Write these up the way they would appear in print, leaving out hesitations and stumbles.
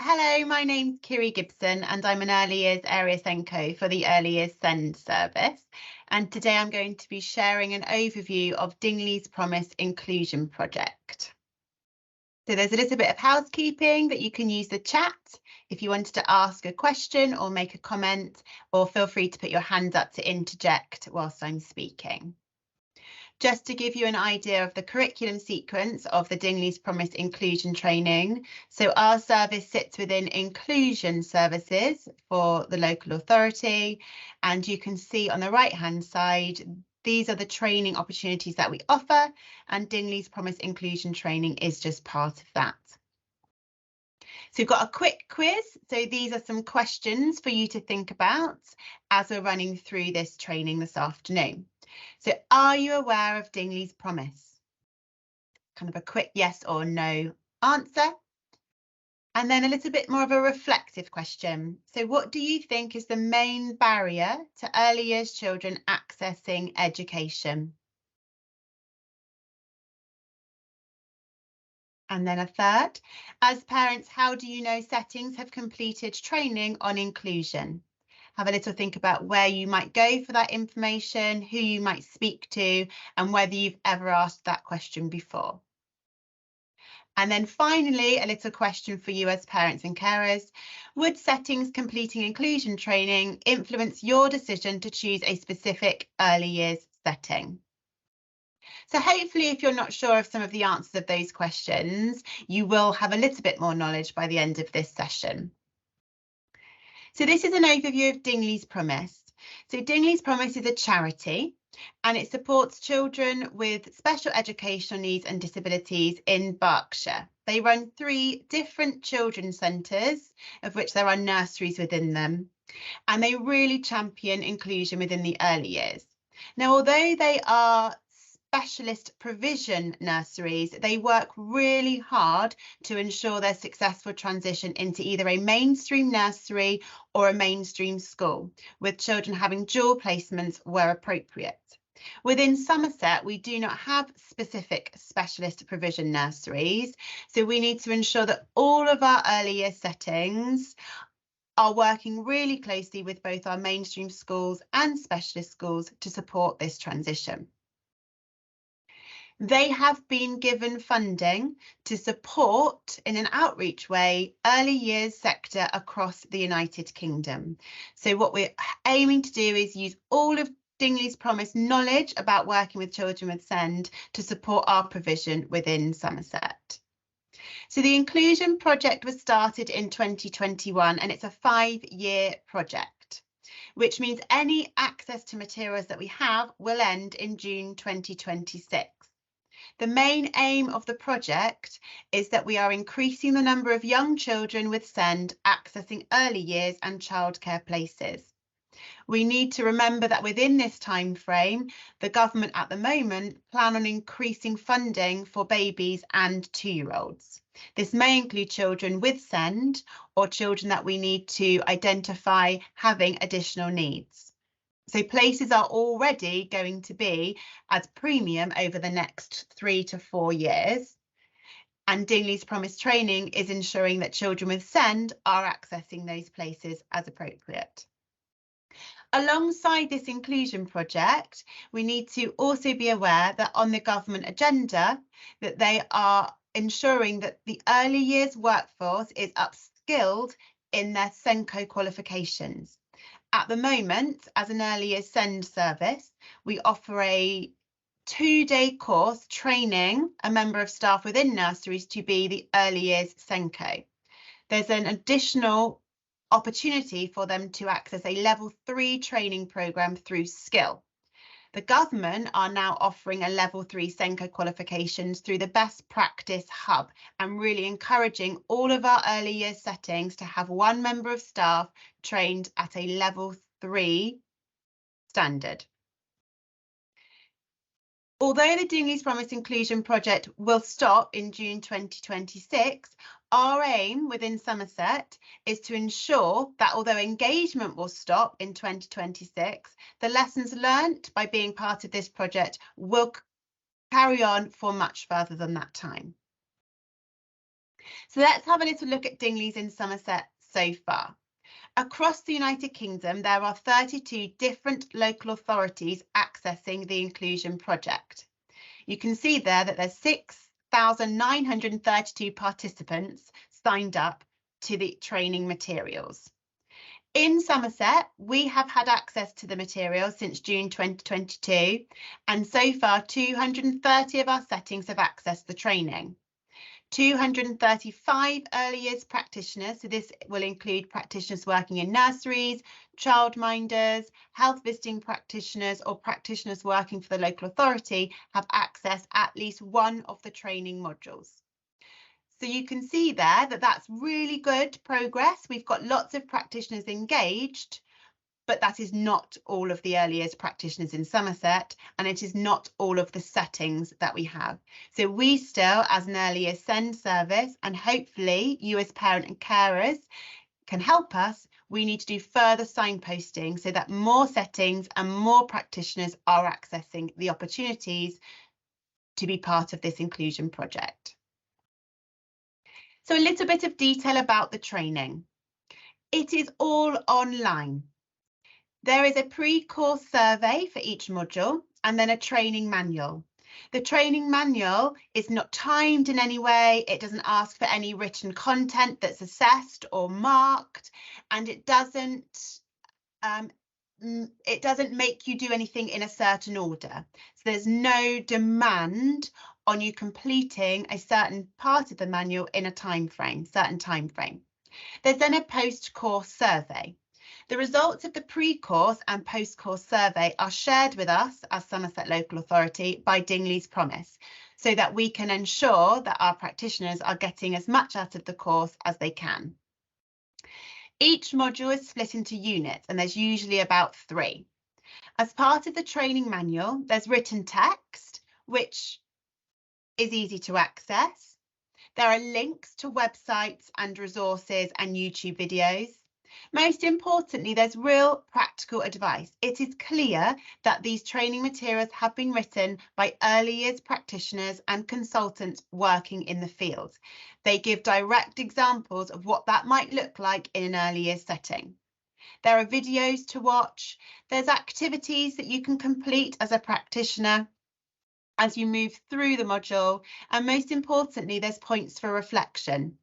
Hello, my name's Kiri Gibson and I'm an Early Years Area Senko for the Early Years Send service. And today I'm going to be sharing an overview of Dingley's Promise Inclusion Project. So there's a little bit of housekeeping that you can use the chat if you wanted to ask a question or make a comment, or feel free to put your hand up to interject whilst I'm speaking. Just to give you an idea of the curriculum sequence of the Dingley's Promise Inclusion Training. So our service sits within inclusion services for the local authority. And you can see on the right hand side, these are the training opportunities that we offer, and Dingley's Promise Inclusion Training is just part of that. So we've got a quick quiz. So these are some questions for you to think about as we're running through this training this afternoon. So are you aware of Dingley's Promise? Kind of a quick yes or no answer. And then a little bit more of a reflective question. So what do you think is the main barrier to early years children accessing education? And then a third, as parents, how do you know settings have completed training on inclusion? Have a little think about where you might go for that information, who you might speak to, and whether you've ever asked that question before. And then finally, a little question for you as parents and carers. Would settings completing inclusion training influence your decision to choose a specific early years setting? So hopefully, if you're not sure of some of the answers of those questions, you will have a little bit more knowledge by the end of this session. So this is an overview of Dingley's Promise. So Dingley's Promise is a charity and it supports children with special educational needs and disabilities in Berkshire. They run 3 different children's centres, of which there are nurseries within them, and they really champion inclusion within the early years. Now, although they are specialist provision nurseries, they work really hard to ensure their successful transition into either a mainstream nursery or a mainstream school, with children having dual placements where appropriate. Within Somerset, we do not have specific specialist provision nurseries, so we need to ensure that all of our early year settings are working really closely with both our mainstream schools and specialist schools to support this transition. They have been given funding to support, in an outreach way, early years sector across the United Kingdom. So what we're aiming to do is use all of Dingley's Promise knowledge about working with children with SEND to support our provision within Somerset. So the inclusion project was started in 2021 and it's a 5-year project, which means any access to materials that we have will end in June 2026. The main aim of the project is that we are increasing the number of young children with SEND accessing early years and childcare places. We need to remember that within this time frame, the government at the moment plan on increasing funding for babies and 2-year-olds. This may include children with SEND or children that we need to identify having additional needs. So places are already going to be as premium over the next 3 to 4 years. And Dingley's Promise training is ensuring that children with SEND are accessing those places as appropriate. Alongside this inclusion project, we need to also be aware that on the government agenda, that they are ensuring that the early years workforce is upskilled in their SENCO qualifications. At the moment, as an early years SEND service, we offer a 2-day course training a member of staff within nurseries to be the early years SENCO. There's an additional opportunity for them to access a level 3 training programme through Skill. The government are now offering a level 3 SENCO qualifications through the Best Practice Hub and really encouraging all of our early years settings to have one member of staff trained at a level 3 standard. Although the Dingley's Promise Inclusion Project will stop in June 2026, our aim within Somerset is to ensure that although engagement will stop in 2026, the lessons learnt by being part of this project will carry on for much further than that time. So let's have a little look at Dingley's in Somerset so far. Across the United Kingdom, there are 32 different local authorities accessing the inclusion project. You can see there that there's 6,932 participants signed up to the training materials. In Somerset, we have had access to the materials since June 2022, and so far 230 of our settings have accessed the training. 235 early years practitioners, so this will include practitioners working in nurseries, childminders, health visiting practitioners, or practitioners working for the local authority, have accessed at least one of the training modules. So you can see there that that's really good progress. We've got lots of practitioners engaged, but that is not all of the early years practitioners in Somerset, and it is not all of the settings that we have. So we still, as an early years SEND service, and hopefully you as parent and carers can help us, we need to do further signposting so that more settings and more practitioners are accessing the opportunities to be part of this inclusion project. So a little bit of detail about the training. It is all online. There is a pre-course survey for each module and then a training manual. The training manual is not timed in any way. It doesn't ask for any written content that's assessed or marked, and it doesn't make you do anything in a certain order. So there's no demand on you completing a certain part of the manual in a certain time frame. There's then a post-course survey. The results of the pre-course and post-course survey are shared with us as Somerset Local Authority by Dingley's Promise, so that we can ensure that our practitioners are getting as much out of the course as they can. Each module is split into units, and there's usually about 3. As part of the training manual, there's written text, which is easy to access. There are links to websites and resources and YouTube videos. Most importantly, there's real practical advice. It is clear that these training materials have been written by early years practitioners and consultants working in the field. They give direct examples of what that might look like in an early years setting. There are videos to watch. There's activities that you can complete as a practitioner as you move through the module. And most importantly, there's points for reflection.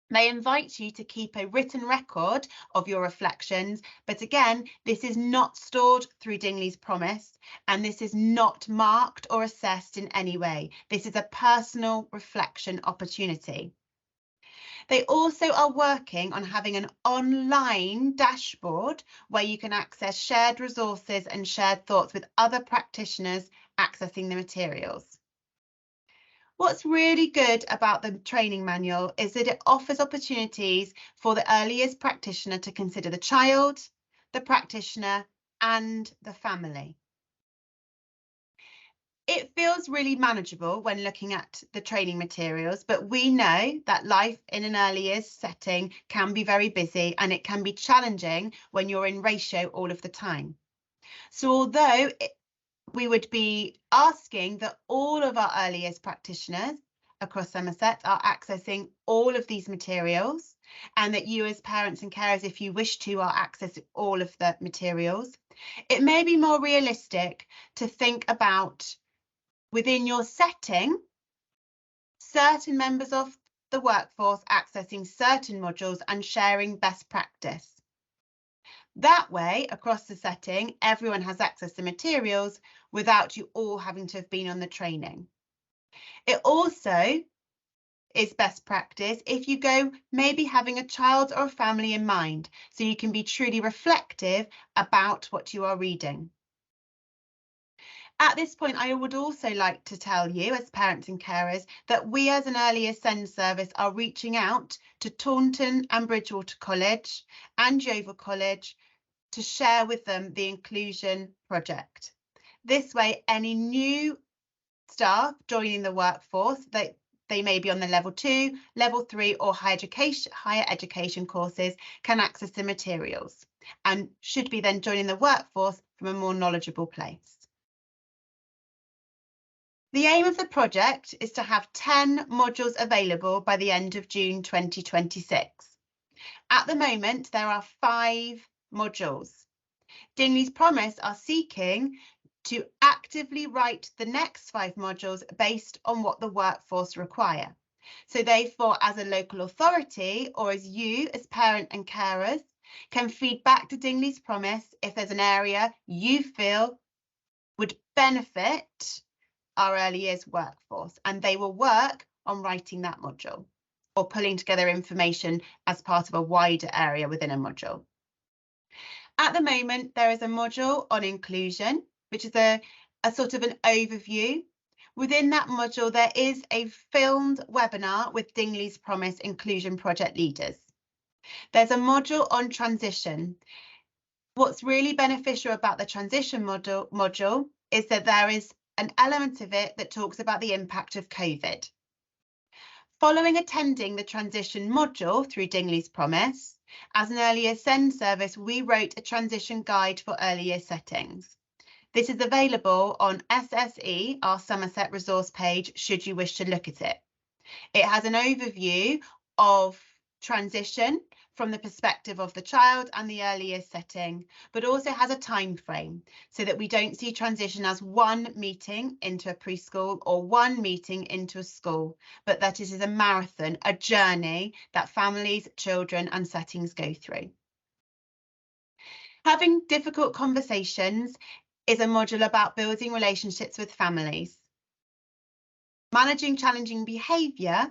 They invite you to keep a written record of your reflections, but again, this is not stored through Dingley's Promise, and this is not marked or assessed in any way. This is a personal reflection opportunity. They also are working on having an online dashboard where you can access shared resources and shared thoughts with other practitioners accessing the materials. What's really good about the training manual is that it offers opportunities for the early years practitioner to consider the child, the practitioner, and the family. It feels really manageable when looking at the training materials, but we know that life in an early years setting can be very busy, and it can be challenging when you're in ratio all of the time. So although we would be asking that all of our early years practitioners across Somerset are accessing all of these materials, and that you as parents and carers, if you wish to, are accessing all of the materials, it may be more realistic to think about within your setting, certain members of the workforce accessing certain modules and sharing best practice. That way, across the setting, everyone has access to materials without you all having to have been on the training. It also is best practice if you go maybe having a child or a family in mind, so you can be truly reflective about what you are reading. At this point, I would also like to tell you as parents and carers that we as an early years SEND service are reaching out to Taunton and Bridgewater College and Yeovil College to share with them the inclusion project. This way, any new staff joining the workforce, they may be on the level 2, level 3 or higher education courses, can access the materials and should be then joining the workforce from a more knowledgeable place. The aim of the project is to have 10 modules available by the end of June 2026. At the moment, there are 5 modules. Dingley's Promise are seeking to actively write the next 5 modules based on what the workforce require. So therefore, as a local authority, or as you as parent and carers, can feed back to Dingley's Promise if there's an area you feel would benefit our early years workforce, and they will work on writing that module or pulling together information as part of a wider area within a module. At the moment, there is a module on inclusion, which is a sort of an overview. Within that module, there is a filmed webinar with Dingley's Promise Inclusion Project leaders. There's a module on transition. What's really beneficial about the transition module is that there is an element of it that talks about the impact of COVID. Following attending the transition module through Dingley's Promise, as an early years SEND service, we wrote a transition guide for early years settings. This is available on SSE, our Somerset resource page, should you wish to look at it. It has an overview of transition from the perspective of the child and the early years setting, but also has a time frame so that we don't see transition as one meeting into a preschool or one meeting into a school, but that it is a marathon, a journey that families, children and settings go through. Having difficult conversations is a module about building relationships with families. Managing challenging behaviour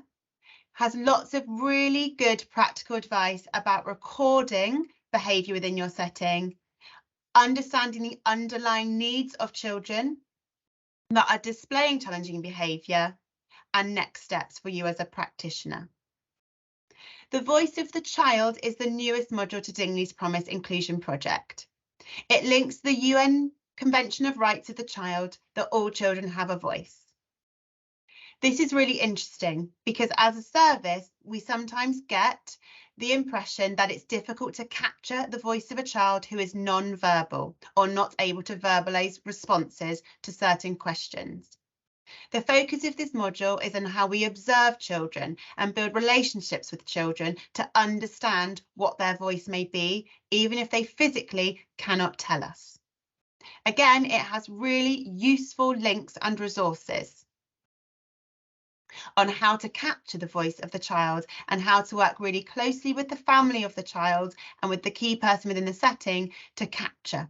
has lots of really good practical advice about recording behaviour within your setting, understanding the underlying needs of children that are displaying challenging behaviour, and next steps for you as a practitioner. The Voice of the Child is the newest module to Dingley's Promise Inclusion Project. It links the UN Convention of Rights of the Child that all children have a voice. This is really interesting because as a service, we sometimes get the impression that it's difficult to capture the voice of a child who is non-verbal or not able to verbalise responses to certain questions. The focus of this module is on how we observe children and build relationships with children to understand what their voice may be, even if they physically cannot tell us. Again, it has really useful links and resources on how to capture the voice of the child and how to work really closely with the family of the child and with the key person within the setting to capture.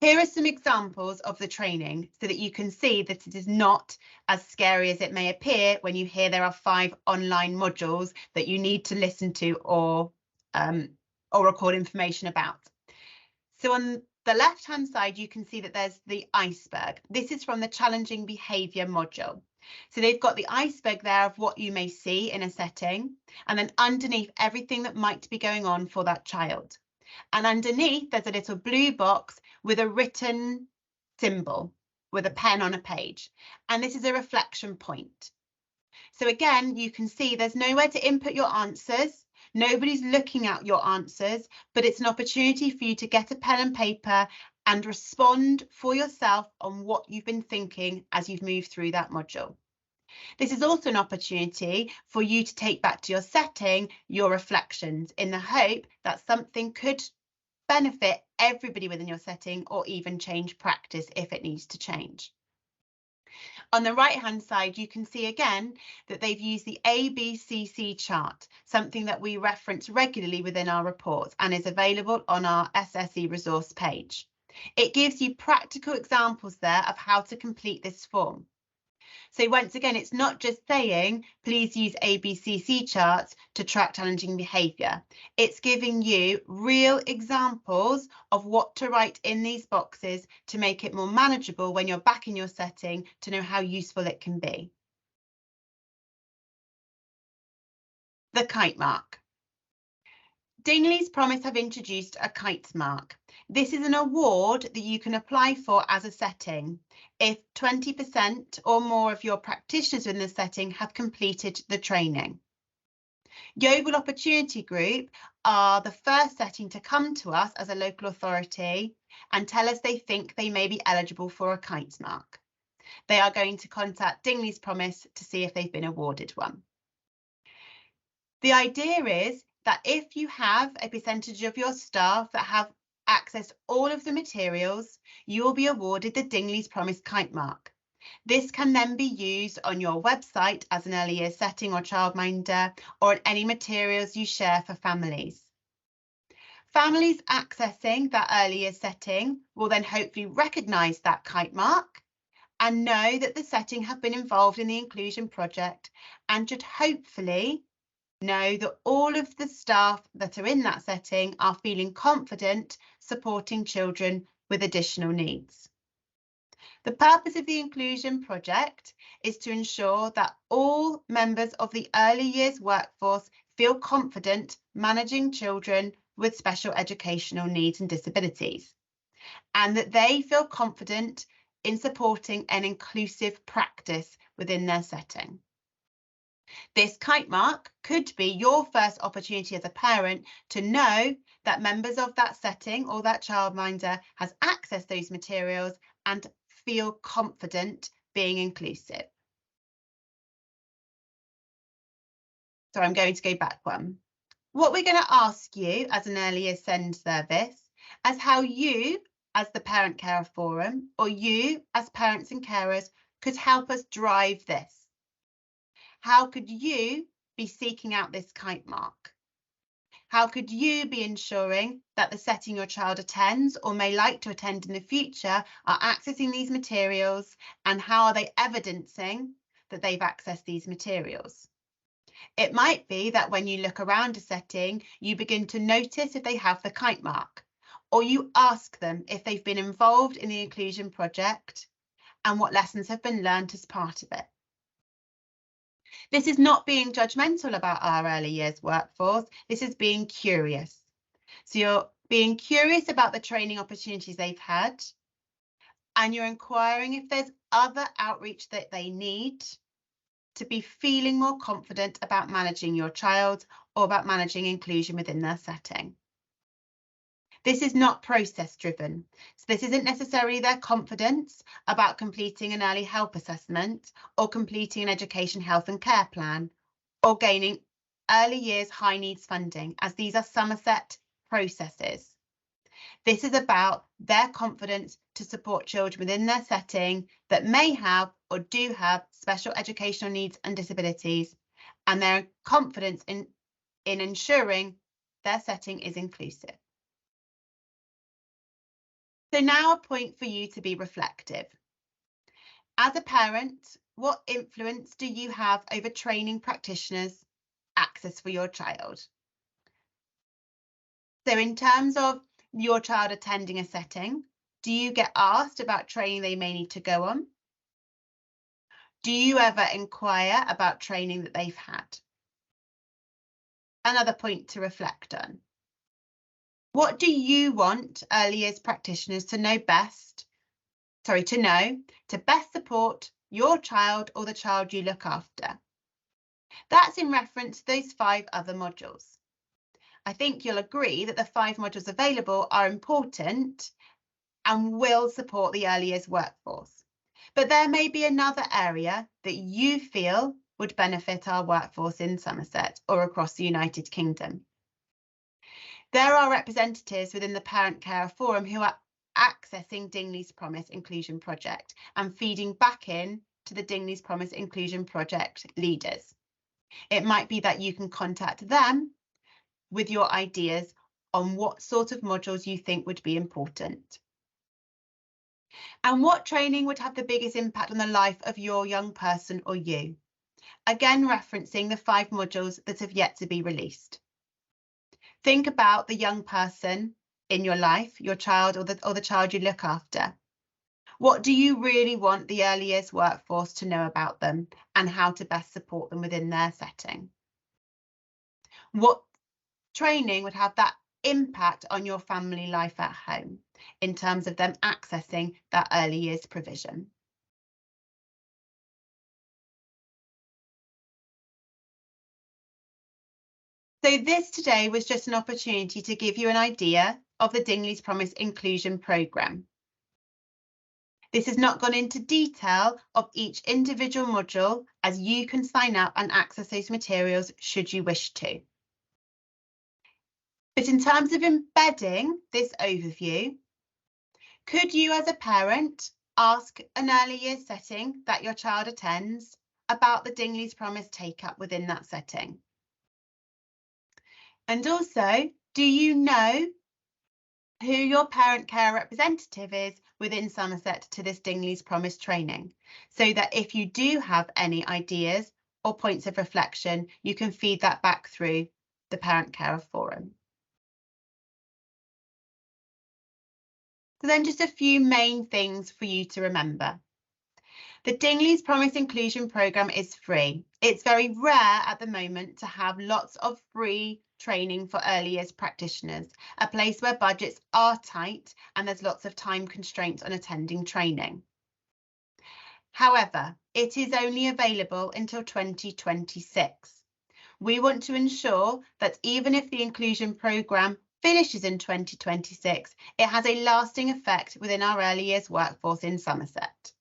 Here are some examples of the training so that you can see that it is not as scary as it may appear when you hear there are 5 online modules that you need to listen to or record information about. So on the left-hand side, you can see that there's the iceberg. This is from the challenging behaviour module. So they've got the iceberg there of what you may see in a setting, and then underneath everything that might be going on for that child. And underneath, there's a little blue box with a written symbol with a pen on a page. And this is a reflection point. So again, you can see there's nowhere to input your answers. Nobody's looking at your answers, but it's an opportunity for you to get a pen and paper and respond for yourself on what you've been thinking as you've moved through that module. This is also an opportunity for you to take back to your setting your reflections in the hope that something could benefit everybody within your setting or even change practice if it needs to change. On the right hand side, you can see again that they've used the ABCC chart, something that we reference regularly within our reports and is available on our SSE resource page. It gives you practical examples there of how to complete this form. So once again, it's not just saying, please use ABCC charts to track challenging behaviour. It's giving you real examples of what to write in these boxes to make it more manageable when you're back in your setting to know how useful it can be. The kite mark. Dingley's Promise have introduced a kite mark. This is an award that you can apply for as a setting if 20% or more of your practitioners in the setting have completed the training. Yeovil Opportunity Group are the first setting to come to us as a local authority and tell us they think they may be eligible for a kite mark. They are going to contact Dingley's Promise to see if they've been awarded one. The idea is that if you have a percentage of your staff that have accessed all of the materials, you will be awarded the Dingley's Promise kite mark. This can then be used on your website as an early years setting or childminder, or in any materials you share for families. Families accessing that early years setting will then hopefully recognise that kite mark and know that the setting have been involved in the inclusion project, and should hopefully know that all of the staff that are in that setting are feeling confident supporting children with additional needs. The purpose of the inclusion project is to ensure that all members of the early years workforce feel confident managing children with special educational needs and disabilities, and that they feel confident in supporting an inclusive practice within their setting. This kite mark could be your first opportunity as a parent to know that members of that setting or that childminder has accessed those materials and feel confident being inclusive. So I'm going to go back one. What we're going to ask you as an early years send service is how you as the Parent Carer Forum, or you as parents and carers, could help us drive this. How could you be seeking out this kite mark? How could you be ensuring that the setting your child attends or may like to attend in the future are accessing these materials, and how are they evidencing that they've accessed these materials? It might be that when you look around a setting, you begin to notice if they have the kite mark, or you ask them if they've been involved in the inclusion project and what lessons have been learned as part of it. This is not being judgmental about our early years workforce. This is being curious. So you're being curious about the training opportunities they've had, and you're inquiring if there's other outreach that they need to be feeling more confident about managing your child or about managing inclusion within their setting. This is not process driven. So this isn't necessarily their confidence about completing an early help assessment or completing an education health and care plan or gaining early years high needs funding, as these are Somerset processes. This is about their confidence to support children within their setting that may have or do have special educational needs and disabilities, and their confidence in ensuring their setting is inclusive. So now a point for you to be reflective. As a parent, what influence do you have over training practitioners' access for your child? So in terms of your child attending a setting, do you get asked about training they may need to go on? Do you ever inquire about training that they've had? Another point to reflect on. What do you want early years practitioners to know to best support your child or the child you look after? That's in reference to those 5 other modules. I think you'll agree that the 5 modules available are important and will support the early years workforce. But there may be another area that you feel would benefit our workforce in Somerset or across the United Kingdom. There are representatives within the Parent Carer Forum who are accessing Dingley's Promise Inclusion Project and feeding back in to the Dingley's Promise Inclusion Project leaders. It might be that you can contact them with your ideas on what sort of modules you think would be important. And what training would have the biggest impact on the life of your young person or you? Again, referencing the 5 modules that have yet to be released. Think about the young person in your life, your child or the child you look after. What do you really want the early years workforce to know about them and how to best support them within their setting? What training would have that impact on your family life at home in terms of them accessing that early years provision? So this today was just an opportunity to give you an idea of the Dingley's Promise Inclusion Programme. This has not gone into detail of each individual module, as you can sign up and access those materials should you wish to. But in terms of embedding this overview, could you as a parent ask an early years setting that your child attends about the Dingley's Promise take-up within that setting? And also, do you know who your parent care representative is within Somerset to this Dingley's Promise training, so that if you do have any ideas or points of reflection, you can feed that back through the Parent Carer Forum? So then just a few main things for you to remember. The Dingley's Promise Inclusion Programme is free. It's very rare at the moment to have lots of free training for early years practitioners, a place where budgets are tight and there's lots of time constraints on attending training. However, it is only available until 2026. We want to ensure that even if the inclusion programme finishes in 2026, it has a lasting effect within our early years workforce in Somerset.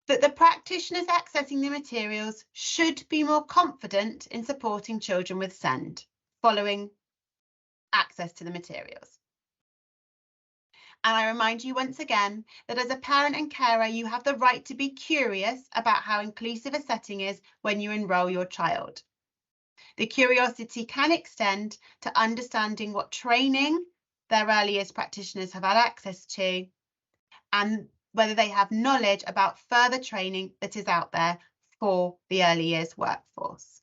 That the practitioners accessing the materials should be more confident in supporting children with SEND following access to the materials. And I remind you once again that as a parent and carer, you have the right to be curious about how inclusive a setting is when you enrol your child. The curiosity can extend to understanding what training their early years practitioners have had access to, and whether they have knowledge about further training that is out there for the early years workforce.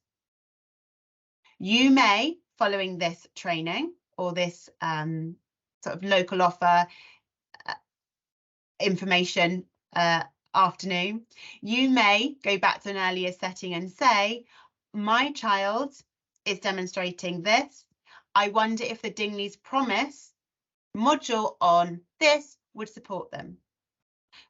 You may, following this training or this sort of local offer information afternoon, you may go back to an earlier setting and say, my child is demonstrating this. I wonder if the Dingley's Promise module on this would support them.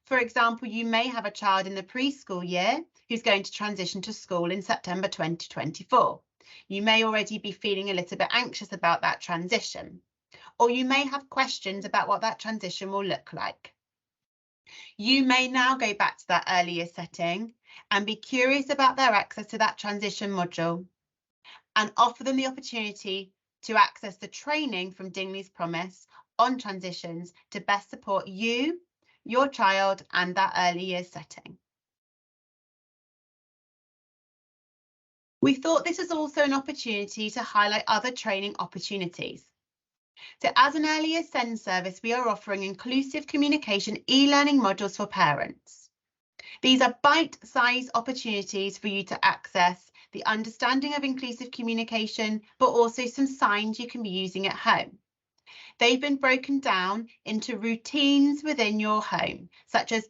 For example, you may have a child in the preschool year who's going to transition to school in September 2024. You may already be feeling a little bit anxious about that transition, or you may have questions about what that transition will look like. You may now go back to that earlier setting and be curious about their access to that transition module and offer them the opportunity to access the training from Dingley's Promise on transitions to best support you, your child, and that early years setting. We thought this was also an opportunity to highlight other training opportunities. So as an early years SEND service, we are offering inclusive communication e-learning modules for parents. These are bite-sized opportunities for you to access the understanding of inclusive communication, but also some signs you can be using at home. They've been broken down into routines within your home, such as,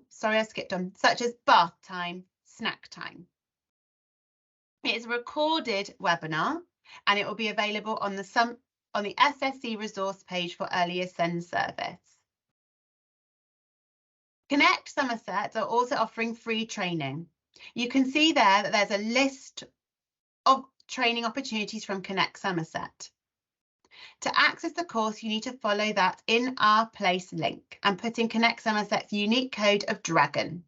such as bath time, snack time. It is a recorded webinar and it will be available on the SSE resource page for early years SEND service. Connect Somerset are also offering free training. You can see there that there's a list of training opportunities from Connect Somerset. To access the course, you need to follow that in our place link and put in Connect Somerset's unique code of DRAGON.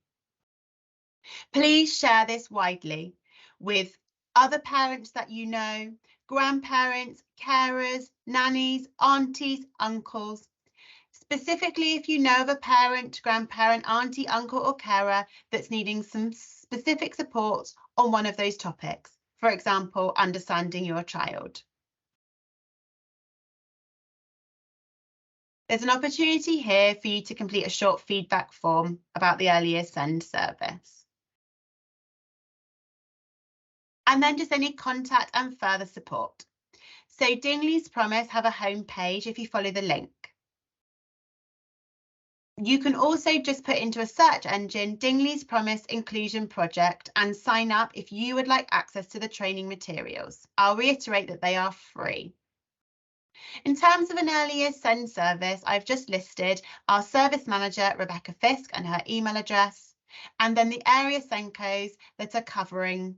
Please share this widely with other parents that you know, grandparents, carers, nannies, aunties, uncles. Specifically, if you know of a parent, grandparent, auntie, uncle or carer that's needing some specific support on one of those topics, for example, understanding your child. There's an opportunity here for you to complete a short feedback form about the early years SEND service. And then just any contact and further support. So Dingley's Promise have a homepage if you follow the link. You can also just put into a search engine Dingley's Promise Inclusion Project and sign up if you would like access to the training materials. I'll reiterate that they are free. In terms of an early years SEND service, I've just listed our service manager, Rebecca Fisk, and her email address, and then the area SENCOs that are covering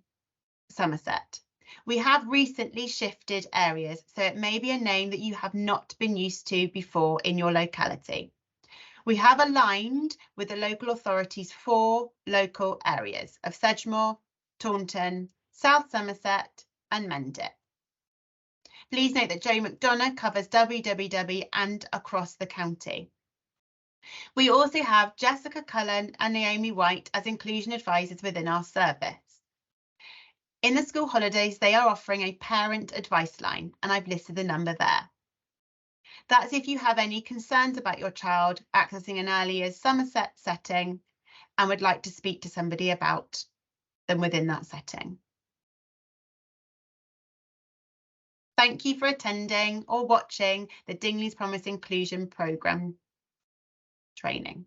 Somerset. We have recently shifted areas, so it may be a name that you have not been used to before in your locality. We have aligned with the local authorities 4 local areas of Sedgemoor, Taunton, South Somerset and Mendip. Please note that Joe McDonough covers www and across the county. We also have Jessica Cullen and Naomi White as inclusion advisors within our service. In the school holidays, they are offering a parent advice line, and I've listed the number there. That's if you have any concerns about your child accessing an early years Somerset setting and would like to speak to somebody about them within that setting. Thank you for attending or watching the Dingley's Promise Inclusion Programme training.